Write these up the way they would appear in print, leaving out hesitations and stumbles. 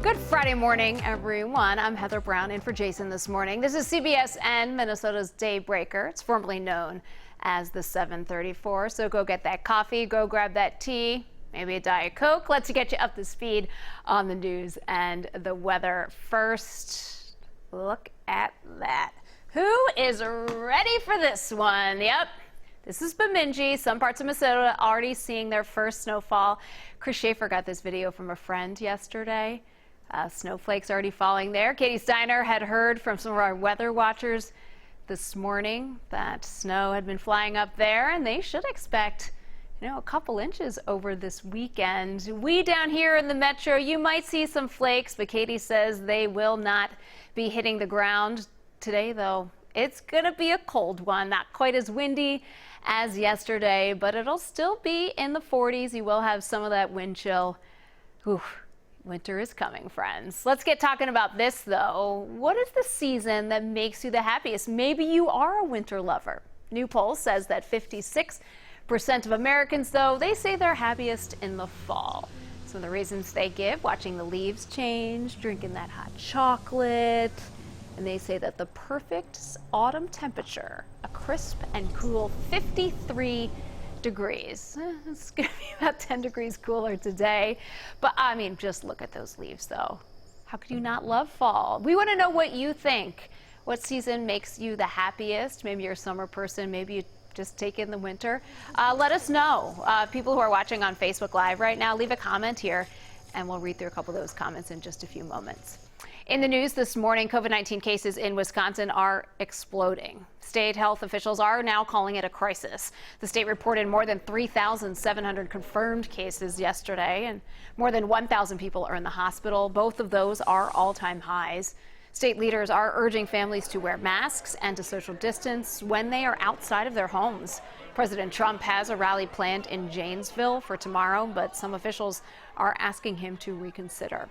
Good Friday morning, everyone. I'm Heather Brown in for Jason this morning. This is CBS and Minnesota's Daybreaker. It's formerly known as the 734. So go get that coffee, go grab that tea, maybe a Diet Coke. Let's get you up to speed on the news and the weather. First, look at that. Who is ready for this one? Yep. This is Bemidji. Some parts of Minnesota already seeing their first snowfall. Chris Schaefer got this video from a friend yesterday. Snowflakes already falling there. Katie Steiner had heard from some of our weather watchers this morning that snow had been flying up there, and they should expect, a couple inches over this weekend. We down here in the metro, you might see some flakes, but Katie says they will not be hitting the ground today, though. It's going to be a cold one, not quite as windy as yesterday, but it'll still be in the 40s. You will have some of that wind chill. Oof. Winter is coming, friends. Let's get talking about this, though. What is the season that makes you the happiest? Maybe you are a winter lover. New poll says that 56% of Americans, though, they say they're happiest in the fall. Some of the reasons they give: watching the leaves change, drinking that hot chocolate, and they say that the perfect autumn temperature, a crisp and cool 53 degrees. It's going to be about 10 degrees cooler today. But I mean, just look at those leaves, though. How could you not love fall? We want to know what you think. What season makes you the happiest? Maybe you're a summer person. Maybe you just take in the winter. Let us know. People who are watching on Facebook Live right now, leave a comment here, and we'll read through a couple of those comments in just a few moments. In the news this morning, COVID-19 cases in Wisconsin are exploding. State health officials are now calling it a crisis. The state reported more than 3,700 confirmed cases yesterday, and more than 1,000 people are in the hospital. Both of those are all-time highs. State leaders are urging families to wear masks and to social distance when they are outside of their homes. President Trump has a rally planned in Janesville for tomorrow, but some officials are asking him to reconsider.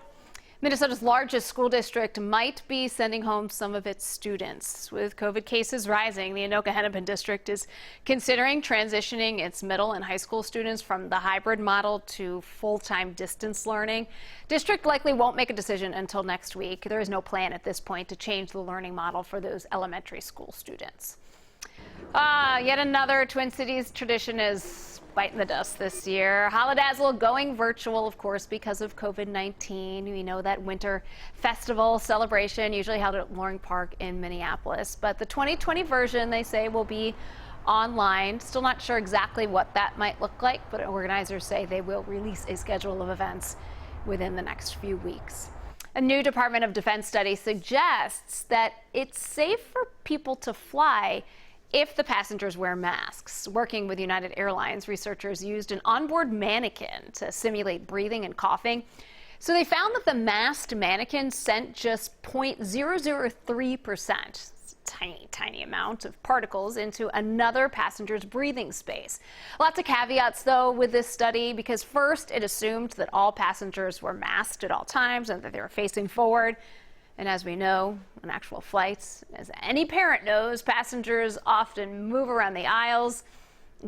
Minnesota's largest school district might be sending home some of its students. With COVID cases rising, the Anoka-Hennepin district is considering transitioning its middle and high school students from the hybrid model to full-time distance learning. District likely won't make a decision until next week. There is no plan at this point to change the learning model for those elementary school students. Yet another Twin Cities tradition is biting the dust this year. Holidazzle going virtual, of course, because of COVID-19. We know that winter festival celebration usually held at Loring Park in Minneapolis, but the 2020 version, they say, will be online. Still not sure exactly what that might look like, but organizers say they will release a schedule of events within the next few weeks. A new Department of Defense study suggests that it's safe for people to fly if the passengers wear masks. Working with United Airlines, researchers used an onboard mannequin to simulate breathing and coughing. So they found that the masked mannequin sent just 0.003%, tiny amount of particles, into another passenger's breathing space. Lots of caveats, though, with this study, because first it assumed that all passengers were masked at all times and that they were facing forward. And as we know, on actual flights, as any parent knows, passengers often move around the aisles,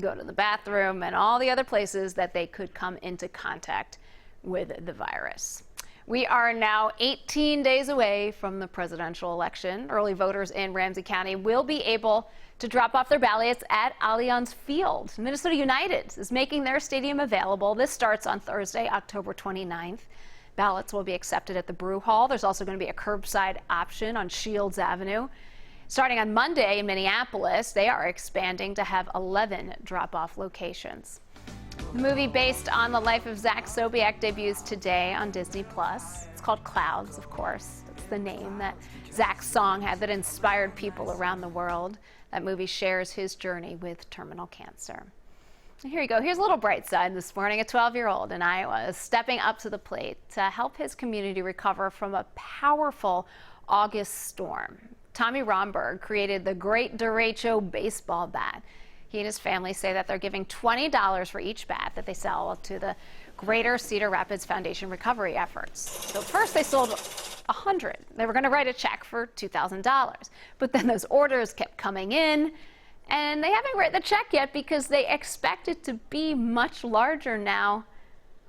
go to the bathroom, and all the other places that they could come into contact with the virus. We are now 18 days away from the presidential election. Early voters in Ramsey County will be able to drop off their ballots at Allianz Field. Minnesota United is making their stadium available. This starts on Thursday, October 29th. Ballots will be accepted at the Brew Hall. There's also going to be a curbside option on Shields Avenue. Starting on Monday in Minneapolis, they are expanding to have 11 drop-off locations. The movie based on the life of Zach Sobiech debuts today on Disney+. It's called Clouds, of course. That's the name that Zach's song had that inspired people around the world. That movie shares his journey with terminal cancer. Here you go. Here's a little bright side this morning. A 12-year-old in Iowa is stepping up to the plate to help his community recover from a powerful August storm. Tommy Romberg created the Great Derecho baseball bat. He and his family say that they're giving $20 for each bat that they sell to the Greater Cedar Rapids Foundation recovery efforts. So first they sold 100. They were going to write a check for $2,000. But then those orders kept coming in, and they haven't written the check yet because they expect it to be much larger now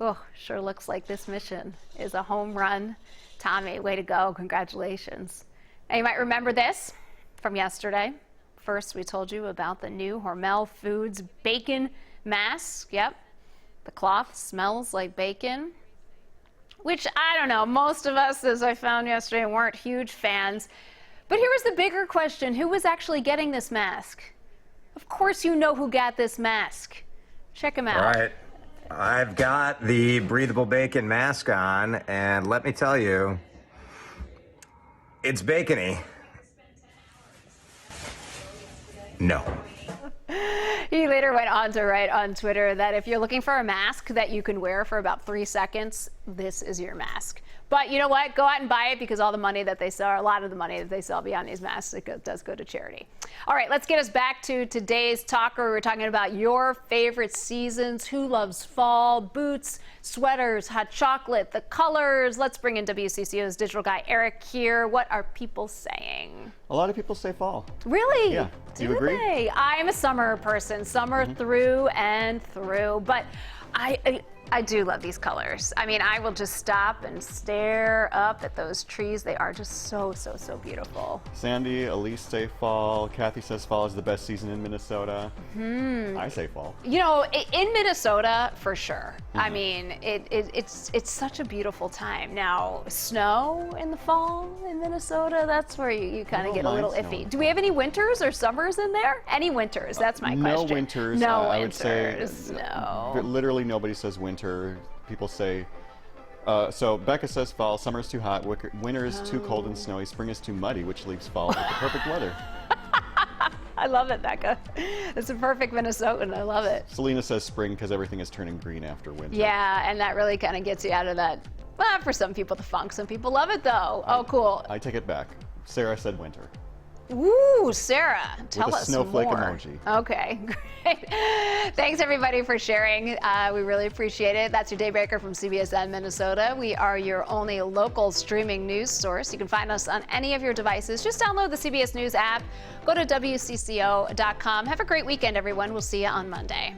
Oh, sure looks like this mission is a home run. Tommy, way to go. Congratulations. Now, you might remember this from yesterday. First, we told you about the new Hormel Foods bacon mask. Yep, the cloth smells like bacon, which I don't know. Most of us, as I found yesterday, weren't huge fans. But here was the bigger question. Who was actually getting this mask? Of course you know who got this mask. Check him out. All right. I've got the breathable bacon mask on, and let me tell you, it's bacony. No. He later went on to write on Twitter that if you're looking for a mask that you can wear for about 3 seconds, this is your mask. But you know what? Go out and buy it, because all the money that they sell, a lot of the money that they sell beyond these masks, does go to charity. All right, let's get us back to today's talker. We're talking about your favorite seasons. Who loves fall? Boots, sweaters, hot chocolate, the colors. Let's bring in WCCO's digital guy, Eric, here. What are people saying? A lot of people say fall. Really? Yeah. Do you agree? They? I'm a summer person, summer through and through, but I do love these colors. I mean, I will just stop and stare up at those trees. They are just so, so, so beautiful. Sandy, Elise say fall. Kathy says fall is the best season in Minnesota. I say fall. You know, in Minnesota, for sure. I mean, it's such a beautiful time. Now, snow in the fall in Minnesota, that's where you kind of get a little iffy. Do we have any winters or summers in there? Any winters? That's my question. No winters. No I winters. would say no. Literally nobody says winter. People say, so Becca says fall, summer is too hot, winter is too cold and snowy, spring is too muddy, which leaves fall with the perfect weather. I love it, Becca. It's a perfect Minnesotan. I love it. Selena says spring because everything is turning green after winter. Yeah, and that really kind of gets you out of that, well, for some people, the funk. Some people love it, though. Oh, cool. I take it back. Sarah said winter. Ooh, Sarah, tell With a us snowflake more. emoji. Okay, great. Thanks, everybody, for sharing. We really appreciate it. That's your Daybreaker from CBS Minnesota. We are your only local streaming news source. You can find us on any of your devices. Just download the CBS News app. Go to WCCO.com. Have a great weekend, everyone. We'll see you on Monday.